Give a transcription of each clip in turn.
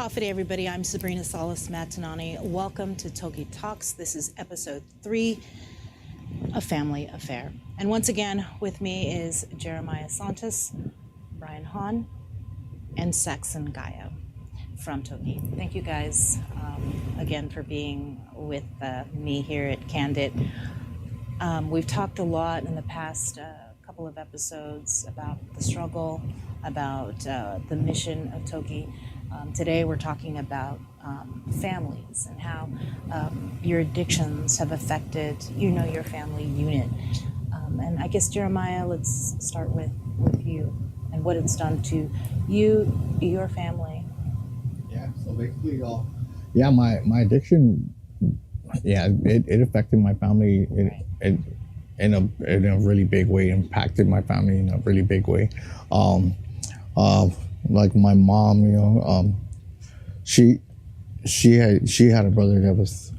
Coffee Day, everybody. I'm Sabrina Salas Matanani. Welcome to TOHGE Talks. This is episode 3, A Family Affair. And once again, with me is Jeremiah Santos, Brian Hahn, and Saxon Gaia from TOHGE. Thank you guys again for being with me here at Kandit. We've talked a lot in the past couple of episodes about the struggle, about the mission of TOHGE. Today we're talking about families and how your addictions have affected, your family unit. And I guess, Jeremiah, let's start with you and what it's done to you, your family. Yeah, so basically, my addiction, it affected my family it in a really big way, impacted my family in a really big way. Like my mom, she had a brother that was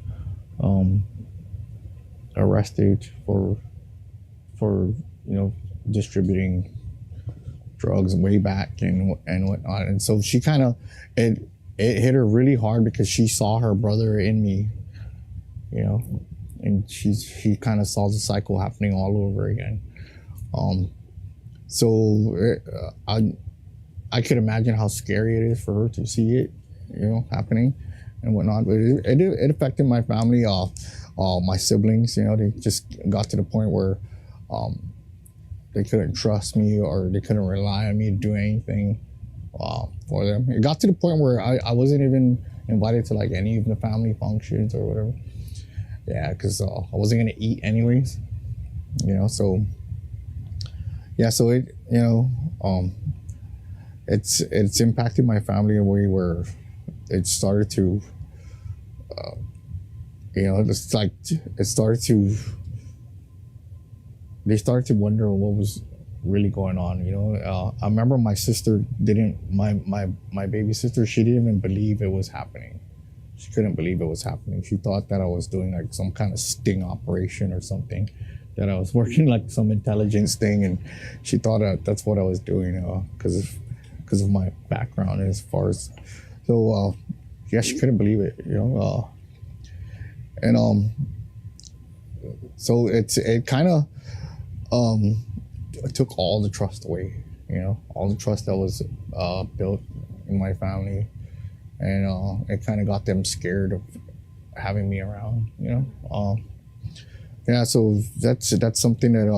arrested for distributing drugs way back and whatnot, and so she kind of it hit her really hard because she saw her brother in me, and she kind of saw the cycle happening all over again. I could imagine how scary it is for her to see it, happening and whatnot. But it affected my family. My siblings, they just got to the point where they couldn't trust me or they couldn't rely on me to do anything for them. It got to the point where I wasn't even invited to like any of the family functions or whatever. Yeah, because I wasn't gonna eat anyways. So it it's impacted my family in a way where it started to they started to wonder what was really going on. I remember my sister my baby sister, she didn't even believe it was happening. She couldn't believe it was happening. She thought that I was doing like some kind of sting operation or something, that I was working like some intelligence thing, and she thought that's what I was doing because of my background as far as she couldn't believe it, and so it kind of took all the trust away, all the trust that was built in my family, and it kind of got them scared of having me around, so that's something that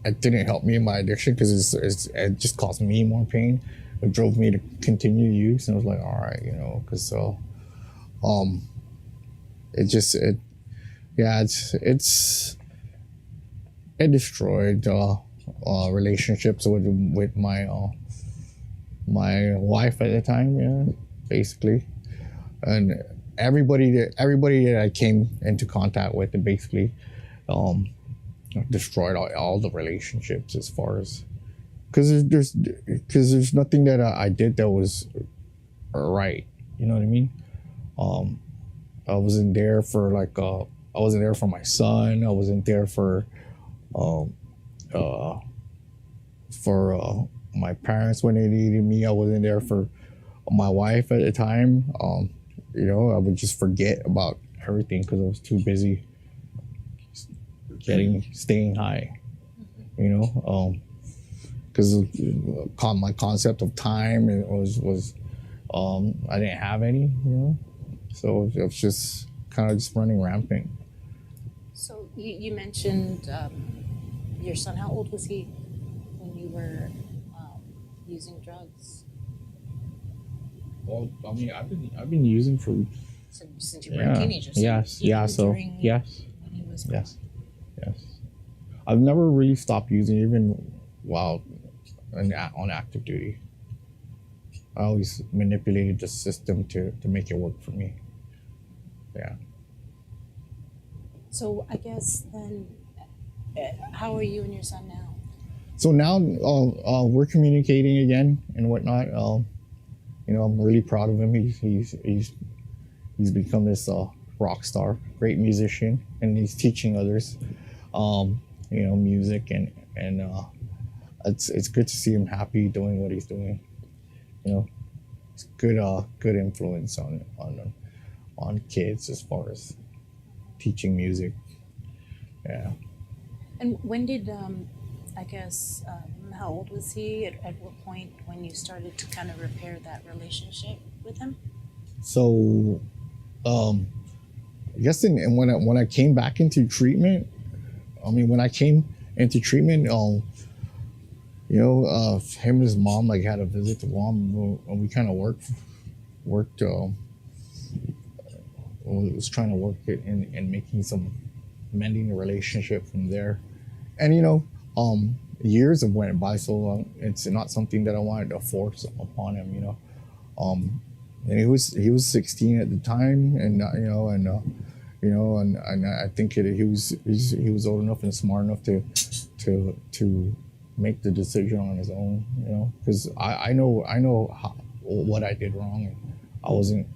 it didn't help me in my addiction because it just caused me more pain. It drove me to continue use, and I was like, all right, because it destroyed relationships with my wife at the time, basically, and everybody that I came into contact with, it basically destroyed all the relationships as far as, because there's nothing that I did that was right. You know what I mean? I wasn't there for I wasn't there for my son. I wasn't there for my parents when they needed me. I wasn't there for my wife at the time. I would just forget about everything because I was too busy staying high. Because my concept of time was I didn't have any. So it was just kind of just running rampant. So you mentioned your son. How old was he when you were using drugs? Well, I mean, I've been using for Since you were a teenager. So yes. When he was gone. Yes. I've never really stopped using, even while on active duty. I always manipulated the system to make it work for me. Yeah. So I guess then, how are you and your son now? So now we're communicating again and whatnot. I'm really proud of him. He's become this rock star, great musician, and he's teaching others, music and it's good to see him happy doing what he's doing. You know, it's good influence on kids as far as teaching music. Yeah. And when did, I guess, how old was he? At what point when you started to kind of repair that relationship with him? So, um, I guess when I came back into treatment, I mean, when I came into treatment, him and his mom like had a visit to mom, and we kind of worked. Was trying to work it in making some mending the relationship from there, and years have went by, so it's not something that I wanted to force upon him. And he was 16 at the time, and and I think he was old enough and smart enough to make the decision on his own. Because I know what I did wrong, and I wasn't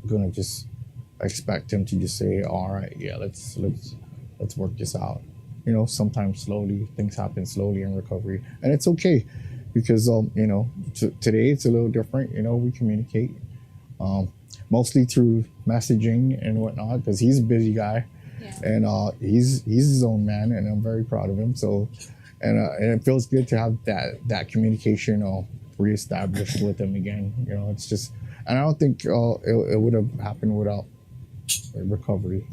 gonna just expect him to just say, all right, yeah, let's work this out. Sometimes slowly things happen slowly in recovery, and it's okay, because today it's a little different. We communicate mostly through messaging and whatnot, because he's a busy guy. Yeah. And he's his own man, and I'm very proud of him. So and it feels good to have that communication reestablished with him again. It's just, and I don't think it would have happened without recovery.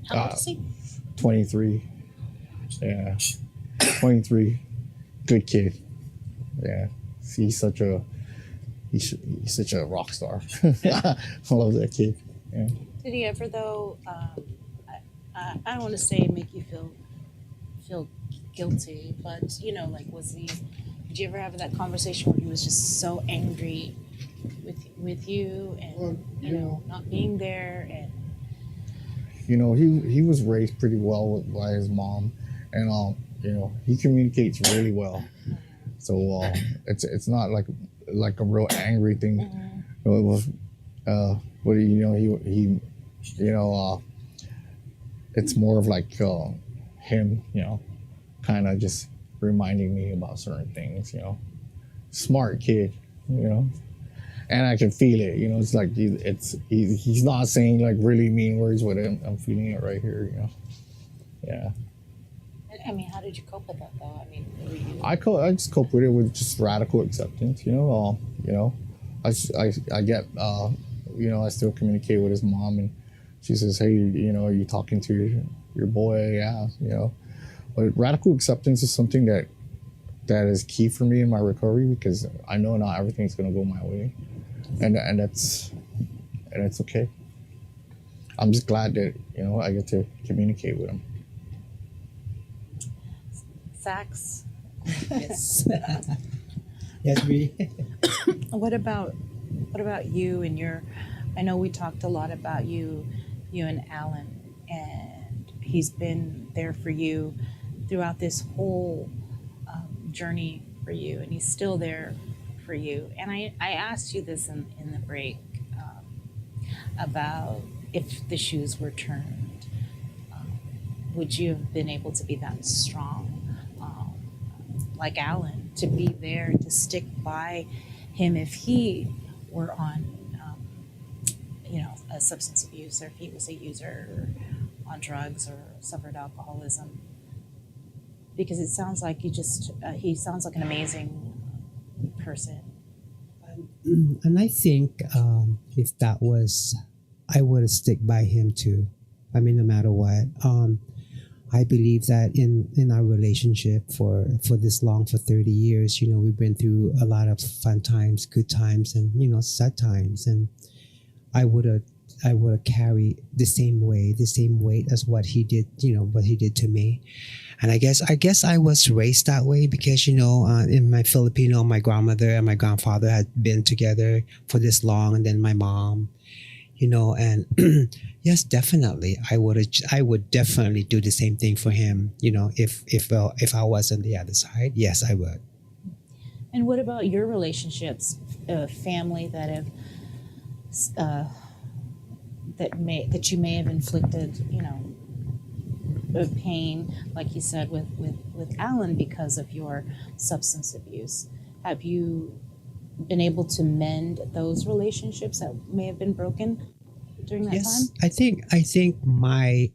How old is he? 23. Yeah, 23. Good kid. Yeah, he's such a rock star. I love that kid. Yeah. Did he ever, though? I don't want to say make you feel guilty, but was he? Did you ever have that conversation where he was just so angry with you, and not being there, and he was raised pretty well by his mom, and he communicates really well. So it's not like a real angry thing. Mm-hmm. It was, but he it's more of like him, kind of just reminding me about certain things. Smart kid, and I can feel it. It's like he's not saying like really mean words, but I'm feeling it right here. Yeah. I mean, how did you cope with that, though? I mean, were you... I just cope with it with just radical acceptance. I get I still communicate with his mom, and she says, hey, are you talking to your boy? Yeah, but radical acceptance is something that is key for me in my recovery, because I know not everything's gonna go my way, and that's okay. I'm just glad that I get to communicate with him. Sax. Yes. Yes, we. What about you and your? I know we talked a lot about you and Alan, and he's been there for you throughout this whole journey for you, and he's still there for you. And I asked you this in the break about if the shoes were turned, would you have been able to be that strong? Like Alan, to be there, to stick by him if he were on, a substance abuse, or if he was a user, or on drugs, or suffered alcoholism. Because it sounds like he sounds like an amazing person. And I think if that was, I would have stick by him too. I mean, no matter what. I believe that in our relationship for this long, for 30 years, we've been through a lot of fun times, good times, and sad times, and I would have carried the same weight as what he did, what he did to me. And I guess I was raised that way because in my Filipino, my grandmother and my grandfather had been together for this long, and then my mom. And yes, definitely, I would definitely do the same thing for him. If I was on the other side, yes, I would. And what about your relationships, family that have, that you may have inflicted, of pain, like you said, with Alan because of your substance abuse. Have you been able to mend those relationships that may have been broken during that Yes, time? I think my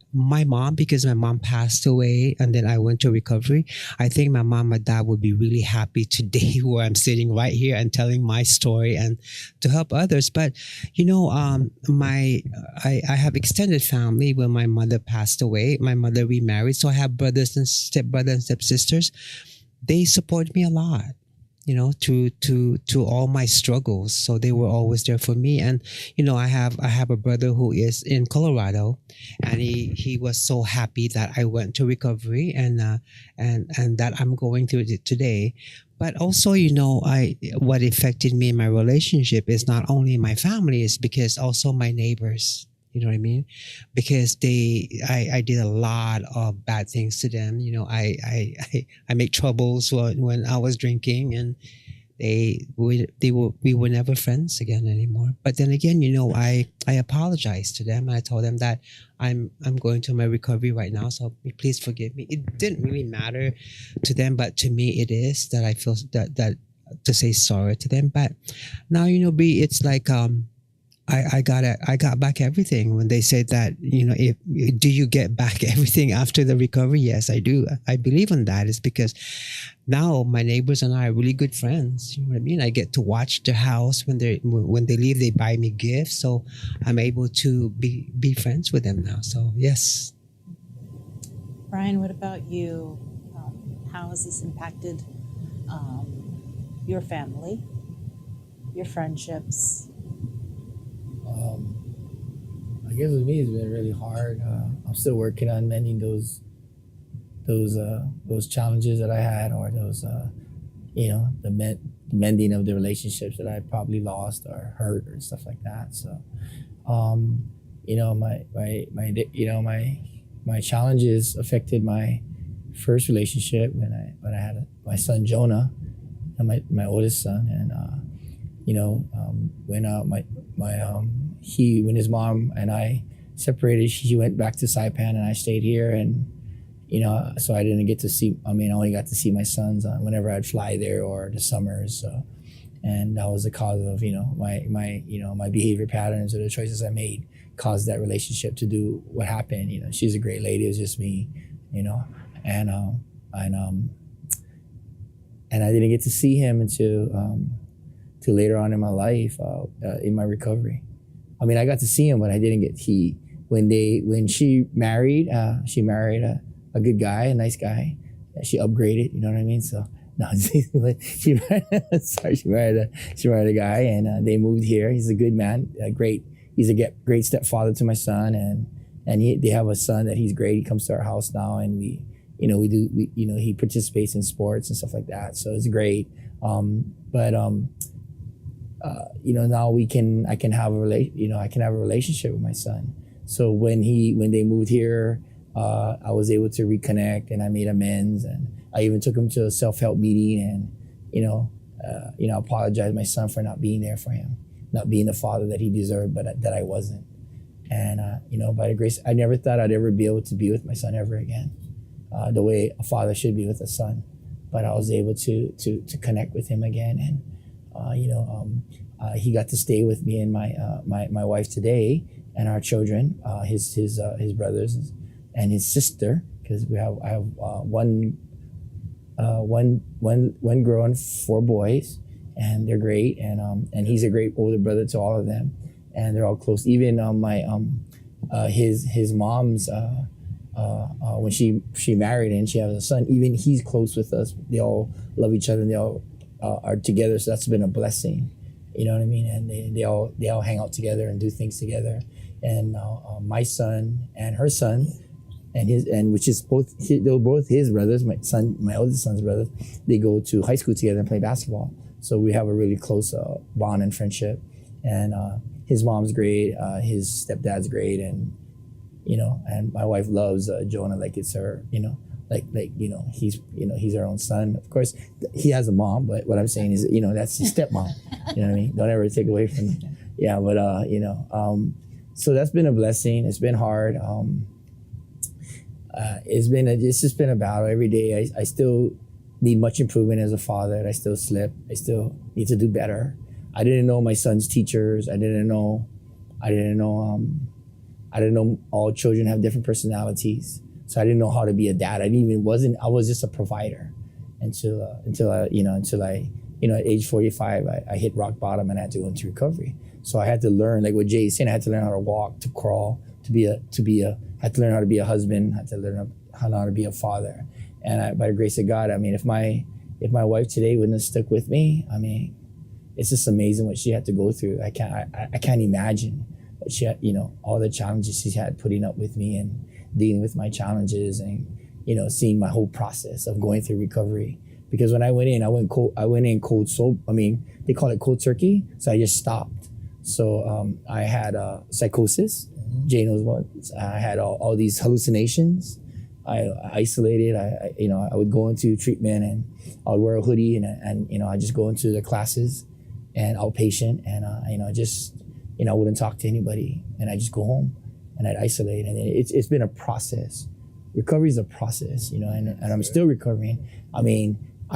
mom, because my mom passed away and then I went to recovery. I think my mom and dad would be really happy today where I'm sitting right here and telling my story and to help others. But I have extended family. When my mother passed away, my mother remarried, so I have brothers and stepbrothers and stepsisters. They support me a lot, to all my struggles. So they were always there for me. And I have a brother who is in Colorado, and he was so happy that I went to recovery, and that I'm going through it today. But also, I what affected me in my relationship is not only my family, is because also my neighbors. You know what I mean? Because I did a lot of bad things to them. I made troubles when I was drinking, and we were never friends again anymore. But then again, I apologized to them, and I told them that I'm going to my recovery right now, so please forgive me. It didn't really matter to them, but to me it is, that I feel that to say sorry to them. But now, B, it's like I got back everything. When they said that, if do you get back everything after the recovery? Yes, I do. I believe in that. It's because now my neighbors and I are really good friends. You know what I mean? I get to watch their house when they leave. They buy me gifts, so I'm able to be friends with them now. So yes. Brian, what about you? How has this impacted your family, your friendships? I guess with me, it's been really hard. I'm still working on mending those challenges that I had, or those the mending of the relationships that I probably lost or hurt or stuff like that. So, my challenges affected my first relationship when I had my son Jonah, and my oldest son, and when his mom and I separated, she went back to Saipan and I stayed here, and so I didn't get to see. I only got to see my sons whenever I'd fly there, or the summers. So, and that was the cause of my behavior patterns, or the choices I made caused that relationship to do what happened. She's a great lady. It was just me, and I didn't get to see him until later on in my life, in my recovery. I got to see him, but I didn't get when she married a good guy, a nice guy. She upgraded, you know what I mean? So no, she married a guy, and they moved here. He's a good man, he's a great stepfather to my son, and they have a son that he's great. He comes to our house now, and he participates in sports and stuff like that. So it's great. Now I can have a relationship with my son. So when they moved here, I was able to reconnect, and I made amends, and I even took him to a self-help meeting, and apologized to my son for not being there for him, not being the father that he deserved, but that I wasn't. And by the grace, I never thought I'd ever be able to be with my son ever again, the way a father should be with a son. But I was able to connect with him again, and he got to stay with me and my wife today, and our children, his brothers and his sister, because I have one girl and 4 boys, and they're great, and he's a great older brother to all of them, and they're all close. Even his mom's when she married and she has a son, even he's close with us. They all love each other, and they all are together. So that's been a blessing, you know what I mean? And they all hang out together and do things together. And my son and her son, which is they're both his brothers. My oldest son's brothers. They go to high school together and play basketball. So we have a really close bond and friendship. And his mom's great. His stepdad's great, and my wife loves Jonah like it's her. He's our own son. Of course, he has a mom, but what I'm saying is, that's his stepmom. You know what I mean? Don't ever take away from him. Yeah, but so that's been a blessing. It's been hard. It's just been a battle every day. I still need much improvement as a father. I still slip. I still need to do better. I didn't know my son's teachers. I didn't know all children have different personalities. So I didn't know how to be a dad. I was just a provider until at age 45, I hit rock bottom and I had to go into recovery. So I had to learn, like what Jay is saying, I had to learn how to walk, to crawl, had to learn how to be a husband, had to learn how to be a father. And by the grace of God, I mean, if my wife today wouldn't have stuck with me, I mean, it's just amazing what she had to go through. I can't imagine what she had, all the challenges she's had putting up with me and dealing with my challenges and, seeing my whole process of going through recovery. Because when I went in cold sober. I mean, they call it cold turkey. So I just stopped. So I had psychosis. Jay knows what. I had all these hallucinations. I isolated. I would go into treatment and I would wear a hoodie and I just go into the classes and outpatient and I wouldn't talk to anybody and I just go home and I'd isolate. And it's been a process. Recovery is a process, and I'm still recovering. I mean, I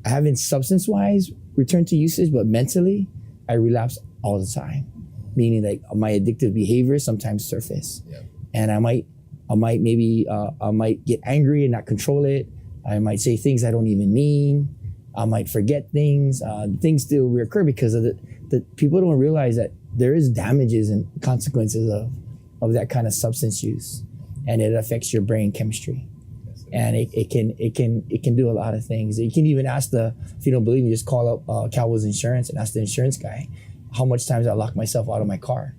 haven't substance wise returned to usage, but mentally I relapse all the time. Meaning like my addictive behaviors sometimes surface. Yeah. And I might get angry and not control it. I might say things I don't even mean. I might forget things. Things still reoccur because of the people don't realize that there is damages and consequences of that kind of substance use, and it affects your brain chemistry. And it can do a lot of things. You can even ask if you don't believe me, just call up Cowboys Insurance and ask the insurance guy how much times I lock myself out of my car.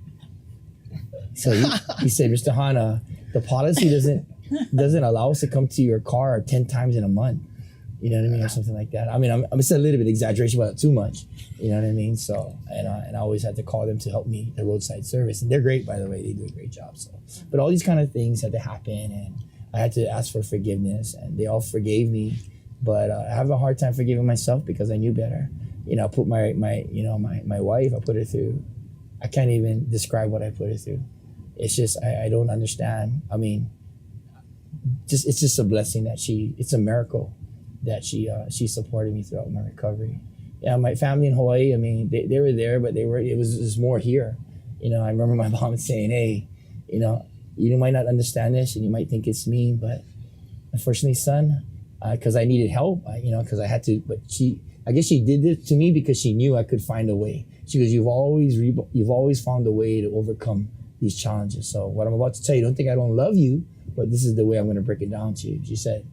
So he said, Mr. Hanna, the policy doesn't allow us to come to your car 10 times in a month. You know what I mean? Or something like that. I mean, I'm just a little bit exaggeration, but not too much. You know what I mean? So, and I always had to call them to help me, the roadside service. And they're great, by the way. They do a great job. So, but all these kind of things had to happen. And I had to ask for forgiveness. And they all forgave me. But I have a hard time forgiving myself because I knew better. I put my wife, I put her through. I can't even describe what I put her through. It's just, I don't understand. I mean, it's just a blessing that it's a miracle that she supported me throughout my recovery. Yeah, my family in Hawaii, I mean, they were there, but it was more here. I remember my mom saying, hey, you might not understand this and you might think it's mean, but unfortunately, son, because I needed help, because I had to, but I guess she did it to me because she knew I could find a way. She goes, you've always found a way to overcome these challenges. So what I'm about to tell you, don't think I don't love you, but this is the way I'm going to break it down to you. She said,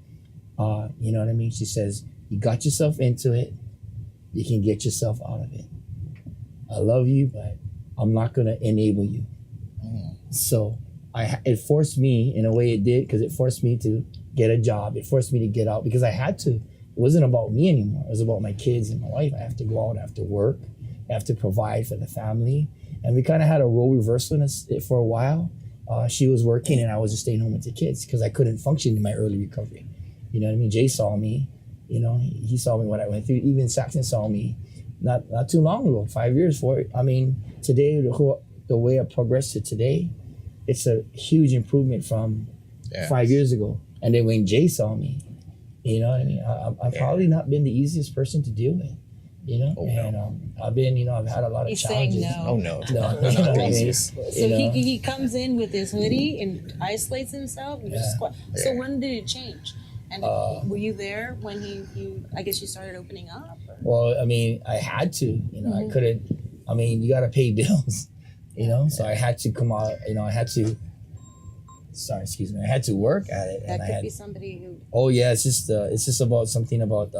you know what I mean? She says, you got yourself into it. You can get yourself out of it. I love you, but I'm not going to enable you. So it forced me, in a way it did, because it forced me to get a job. It forced me to get out because I had to. It wasn't about me anymore. It was about my kids and my wife. I have to go out, I have to work, I have to provide for the family. And we kind of had a role reversal in it for a while. She was working and I was just staying home with the kids because I couldn't function in my early recovery. You know what I mean? Jay saw me, he saw me what I went through. Even Saxon saw me not too long ago, 5 years for it. I mean, today, the way I progressed to today, it's a huge improvement from 5 years ago. And then when Jay saw me, you know what I mean? I've probably not been the easiest person to deal with. I've been, I've had a lot of challenges. Saying no. Oh no. So he comes in with his hoodie and isolates himself. And just So when did it change? And were you there when I guess you started opening up? Or? Well, I mean, I had to, I couldn't, you got to pay bills, so I had to come out, I had to work at it. That could be somebody who. Oh yeah, it's just about something about.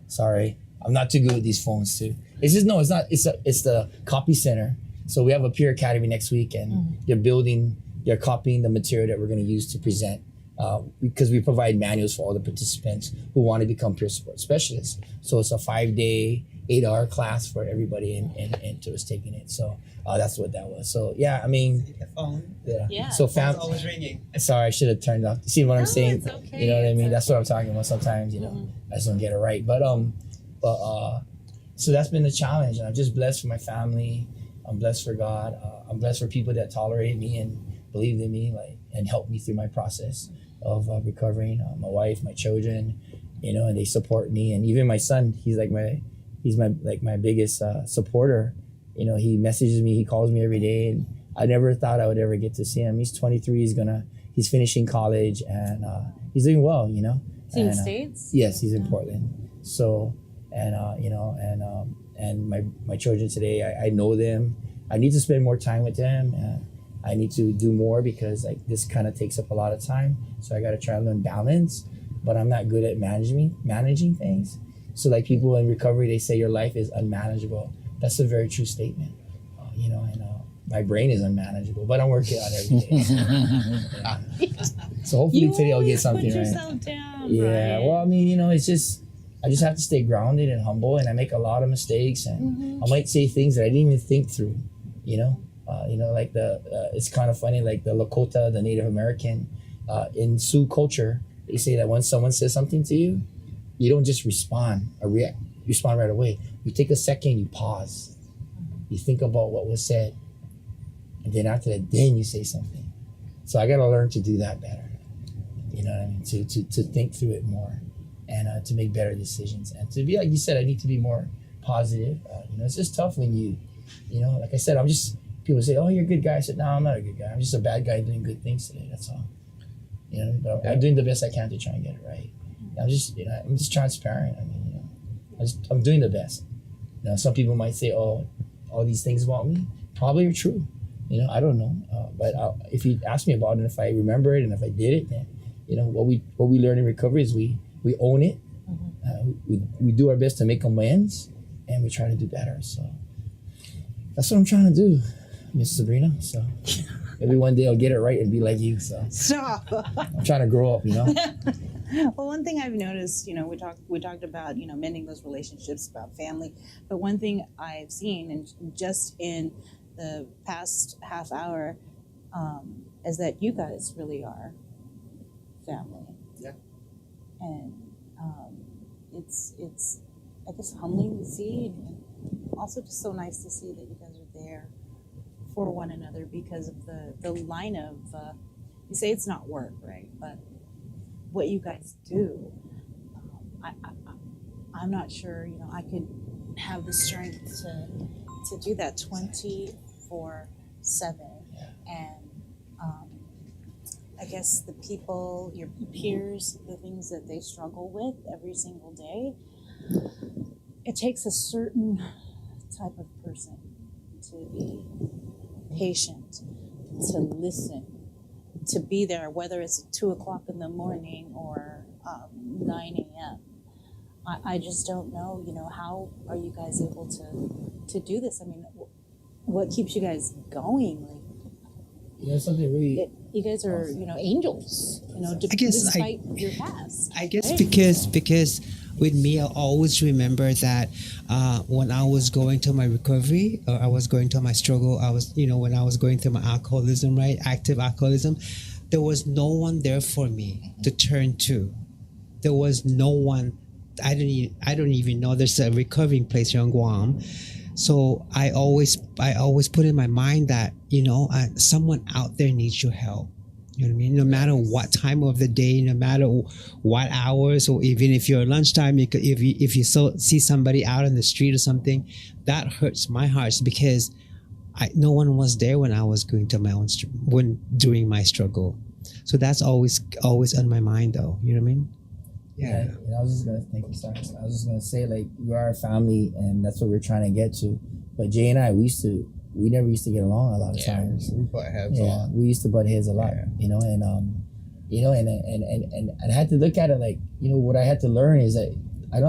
Sorry, I'm not too good with these phones too. It's the copy center. So we have a peer academy next week, and they're copying the material that we're going to use to present. Because we provide manuals for all the participants who want to become peer support specialists. So it's a 5-day, 8-hour class for everybody, and to us taking it. So that's what that was. So yeah, I mean, The phone. Yeah. So Phone's always ringing. Sorry, I should have turned off. See what I'm saying? It's okay. You know what I mean? That's what I'm talking about. Sometimes, I just don't get it right. But so that's been the challenge, and I'm just blessed for my family. I'm blessed for God. I'm blessed for people that tolerate me and believed in me, like, and helped me through my process of recovering. My wife, my children, and they support me, and even my son. He's my biggest supporter. He messages me, he calls me every day, and I never thought I would ever get to see him. He's 23. He's finishing college, and he's doing well. Is he in the States? Yes, he's in Portland. So, and my children today, I know them. I need to spend more time with them. I need to do more because this kind of takes up a lot of time. So I got to try to learn balance, but I'm not good at managing things. So people in recovery, they say your life is unmanageable. That's a very true statement. My brain is unmanageable, but I'm working on it every day. So hopefully today I'll get something put right. yourself down, Yeah. right? Well, it's just, I just have to stay grounded and humble, and I make a lot of mistakes, and I might say things that I didn't even think through. It's kind of funny, like the Lakota, the Native American, in Sioux culture, they say that when someone says something to you, you don't just respond or react. You respond right away. You take a second, you pause, you think about what was said, and then after that, then you say something. So I got to learn to do that better. You know what I mean? To think through it more, and to make better decisions, and to be, like you said, I need to be more positive. It's just tough when like I said, people say, "Oh, you're a good guy." I said, "No, I'm not a good guy. I'm just a bad guy doing good things today. That's all." But I'm doing the best I can to try and get it right. I'm just transparent. I'm doing the best. Some people might say, "Oh, all these things about me probably are true." I don't know. But if you ask me about it, and if I remember it, and if I did it, then what we learn in recovery is we own it. We do our best to make amends, and we try to do better. So that's what I'm trying to do, Miss Sabrina. So maybe one day I'll get it right and be like you. So Stop. I'm trying to grow up. Well, one thing I've noticed, we talked about, mending those relationships, about family. But one thing I've seen, and just in the past half hour, is that you guys really are family. Yeah. And it's I guess humbling to see, and also just so nice to see that you guys are there for one another because of the line of you say it's not work, right? But what you guys do, I'm not sure, I could have the strength to do that 24/7, and I guess the people, your peers, the things that they struggle with every single day, it takes a certain type of person to be patient, to listen, to be there, whether it's at 2:00 in the morning or 9 a.m. I just don't know, how are you guys able to do this? What keeps you guys going? Something really. You guys are, angels, despite your past. I guess right? because with me, I always remember that when I was going through my recovery, or I was going through my struggle, when I was going through my alcoholism, right, active alcoholism, there was no one there for me to turn to. There was no one. I don't even know there's a recovering place here in Guam. So I always put in my mind that someone out there needs your help. You know what I mean? No matter what time of the day, no matter what hours, or even if you're lunchtime, if you see somebody out on the street or something, that hurts my heart because no one was there when I was going to my own during my struggle. So that's always on my mind, though. You know what I mean? Yeah. I was just gonna thank you, sorry. I was just gonna say, we are a family, and that's what we're trying to get to. But Jay and I, we never used to get along a lot of times. We butt heads a lot. We used to butt heads a lot. Yeah. And I had to look at it what I had to learn is that I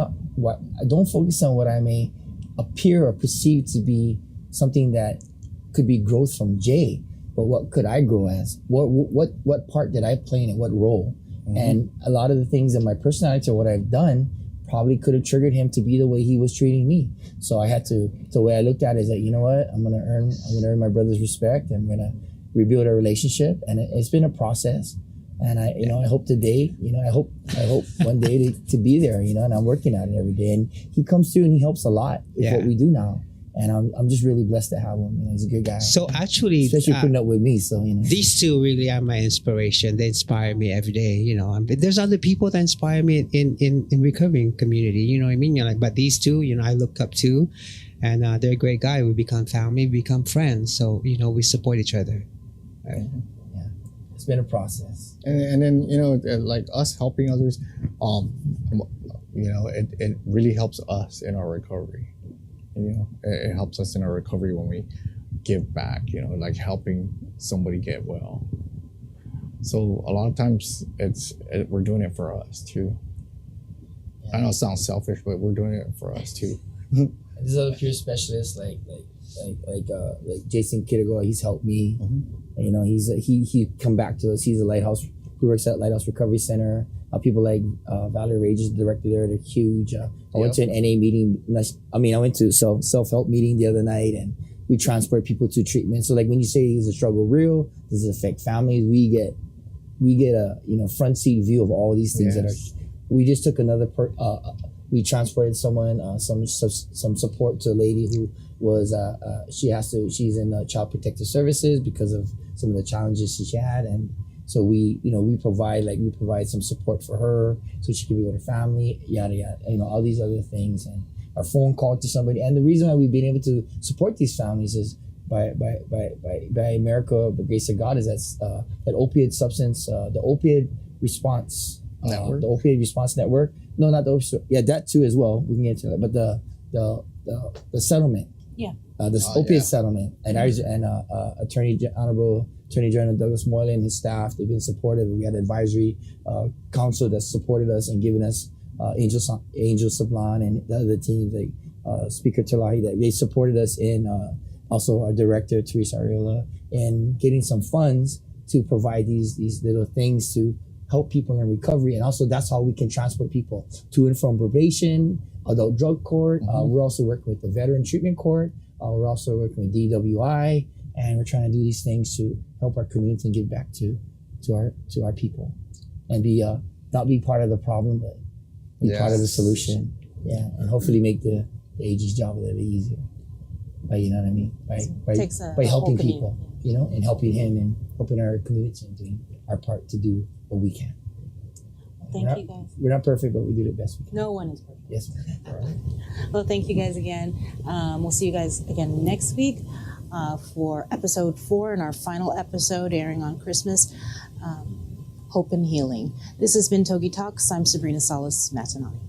don't focus on what I may appear or perceive to be something that could be growth from Jay, but what could I grow as? What part did I play in it? What role? Mm-hmm. And a lot of the things in my personality or what I've done probably could have triggered him to be the way he was treating me. So I had to, the way I looked at it is that, you know what, I'm gonna earn my brother's respect. I'm gonna rebuild our relationship, and it's been a process. And I hope today, I hope one day to be there, and I'm working at it every day. And he comes through and he helps a lot with what we do now. And I'm just really blessed to have him. You know, he's a good guy. So actually, Especially putting up with me. So, you know. these two really are my inspiration. They inspire me every day. You know, there's other people that inspire me in recovering community. You know what I mean? You're like, but these two, you know, I look up to, and they're a great guy. We become family, we become friends. So, you know, we support each other. Right? Yeah, it's been a process. And then, you know, like us helping others, you know, it really helps us in our recovery. You know, it helps us in our recovery when we give back, you know, like helping somebody get well. So a lot of times we're doing it for us too. Yeah. I know it sounds selfish, but we're doing it for us too. There's other peer specialists like Jason Kittigo. He's helped me. Mm-hmm. You know, he come back to us. He's a Lighthouse. He works at Lighthouse Recovery Center. People like Valerie Rage is the director there. They're huge. I went to an NA meeting. I went to self-help meeting the other night, and we transport people to treatment. So like when you say is the struggle real, does it affect families? We get a front seat view of all these things that are. We just took another. We transported someone some support to a lady who was she's in Child Protective Services because of some of the challenges she had, and so we provide some support for her so she can be with her family, yada yada, all these other things, and a phone call to somebody. And the reason why we've been able to support these families is by America, the grace of God, is that opioid substance, the opioid response network, the opioid response network. No, not the opioid. Yeah, that too as well. We can get to it, but the settlement. Yeah. Opioid settlement, and Honorable Attorney General Douglas Moylan and his staff, they've been supportive. We had an advisory council that supported us and given us Angel Sablan and the other teams like Speaker Talahi, that they supported us in also our director Teresa Ariola in getting some funds to provide these little things to help people in recovery. And also that's how we can transport people to and from probation, adult drug court. Mm-hmm. We're also working with the veteran treatment court. We're also working with DWI, and we're trying to do these things to help our community and give back to our people, and be not be part of the problem, but be part of the solution. Yeah, and hopefully make the AG's job a little bit easier. By by helping people, and helping him and helping our community and doing our part to do what we can. Thank you guys. We're not perfect, but we do the best we can. No one is perfect. Yes, ma'am. Well, thank you guys again. We'll see you guys again next week for episode 4 and our final episode airing on Christmas, Hope and Healing. This has been TOHGE Talks. I'm Sabrina Salas Matanani.